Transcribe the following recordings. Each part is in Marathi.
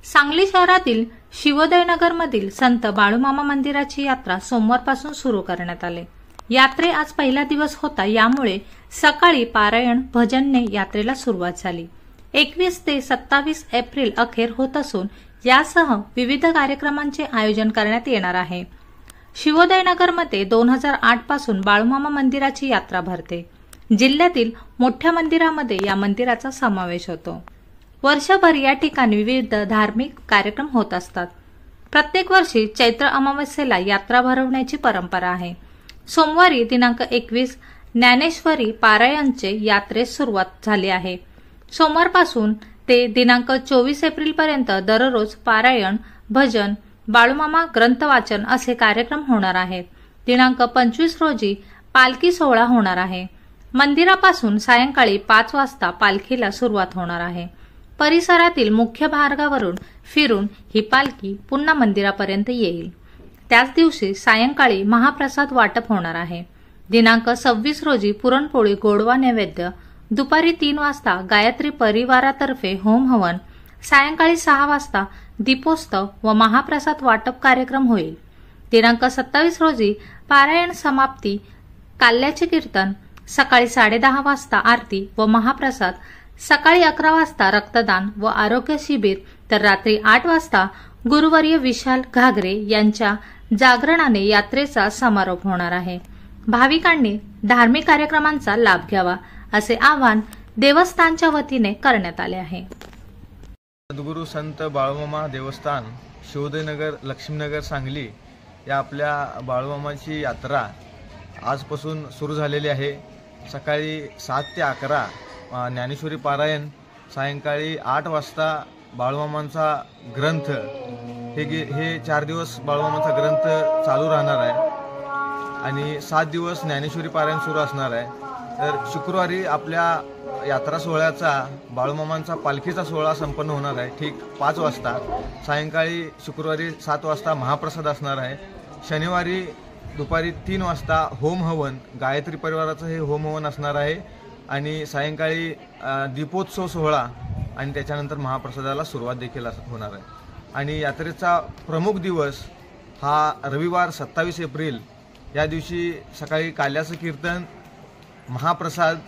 सांगली शहरातील शिवोदयनगरमधील संत बाळूमामा मंदिराची यात्रा सोमवारपासून सुरू करण्यात आली। यात्रे आज पहिला दिवस होता, यामुळे सकाळी पारायण भजनने यात्रेला सुरुवात झाली। 21 ते 27 एप्रिल अखेर होत असून यासह विविध कार्यक्रमांचे आयोजन करण्यात येणार आहे। शिवोदयनगरमध्ये 2008 पासून बाळूमामा मंदिराची यात्रा भरते। जिल्ह्यातील मोठ्या मंदिरामध्ये या मंदिराचा समावेश होतो। वर्षभर या ठिकाणी विविध धार्मिक कार्यक्रम होत असतात। प्रत्येक वर्षी चैत्र अमावस्येला यात्रा भरवण्याची परंपरा आहे। सोमवारी दिनांक 21 ज्ञानेश्वरी पारायणचे यात्रेस सुरुवात झाली आहे। सोमवारपासून ते दिनांक 24 एप्रिल पर्यंत दररोज पारायण, भजन, बाळूमामा ग्रंथ वाचन असे कार्यक्रम होणार आहेत। दिनांक 25 रोजी पालखी सोहळा होणार आहे। मंदिरापासून सायंकाळी 5 वाजता पालखीला सुरुवात होणार आहे। परिसरातील मुख्य मार्गावरून फिरून ही पालखी पुन्हा मंदिरापर्यंत येईल। त्याच दिवशी सायंकाळी महाप्रसाद वाटप होणार आहे। दिनांक 26 रोजी पुरणपोळी गोडवा नैवेद्य, दुपारी 3 वाजता गायत्री परिवारातर्फे होम हवन, सायंकाळी 6 वाजता दीपोत्सव व महाप्रसाद वाटप कार्यक्रम होईल। दिनांक 27 रोजी पारायण समाप्ती, काल्याचे कीर्तन, सकाळी 10:30 वाजता आरती व महाप्रसाद, सकाळी 11 वाजता रक्तदान व आरोग्य शिबिर, तर रात्री 8 वाजता गुरुवर्य विशाल घागरे यांच्या जागरणाने यात्रेचा समारोप होणार आहे। भाविकांनी धार्मिक कार्यक्रमांचा लाभ घ्यावा असे आवाहन देवस्थानच्या वतीने करण्यात आले आहे। सद्गुरू संत बाळूमामा देवस्थान शिवोदयनगर लक्ष्मीनगर सांगली या आपल्या बाळूमामाची यात्रा आजपासून सुरू झालेली आहे। सकाळी 7 ते 11 ज्ञानेश्वरी पारायण, सायंकाळी 8 वाजता बाळूमामांचा ग्रंथ, हे 4 दिवस बाळूमामांचा ग्रंथ चालू राहणार आहे आणि 7 दिवस ज्ञानेश्वरी पारायण सुरू असणार आहे। तर शुक्रवारी आपल्या यात्रा सोहळ्याचा बाळूमामांचा पालखीचा सोहळा संपन्न होणार आहे ठीक 5 वाजता। सायंकाळी शुक्रवारी 7 वाजता महाप्रसाद असणार आहे। शनिवारी दुपारी 3 वाजता होम हवन, गायत्री परिवाराचं हे होम हवन असणार आहे आणि सायंकाळी दीपोत्सव सोहळा आणि त्याच्यानंतर महाप्रसादाला सुरुवात देखील होणार आहे। आणि यात्रेचा प्रमुख दिवस हा रविवार 27 एप्रिल या दिवशी सकाळी काल्याचं कीर्तन, महाप्रसाद,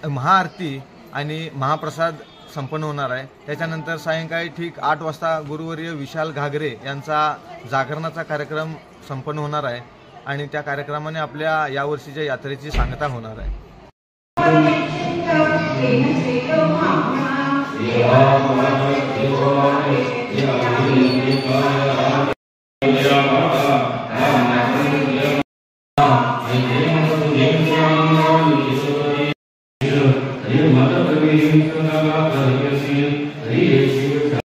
महाआरती आणि महाप्रसाद संपन्न होणार आहे। त्याच्यानंतर सायंकाळी ठीक 8 वाजता गुरुवर्य विशाल घागरे यांचा जागरणाचा कार्यक्रम संपन्न होणार आहे आणि त्या कार्यक्रमाने आपल्या यावर्षीच्या यात्रेची सांगता होणार आहे। Hare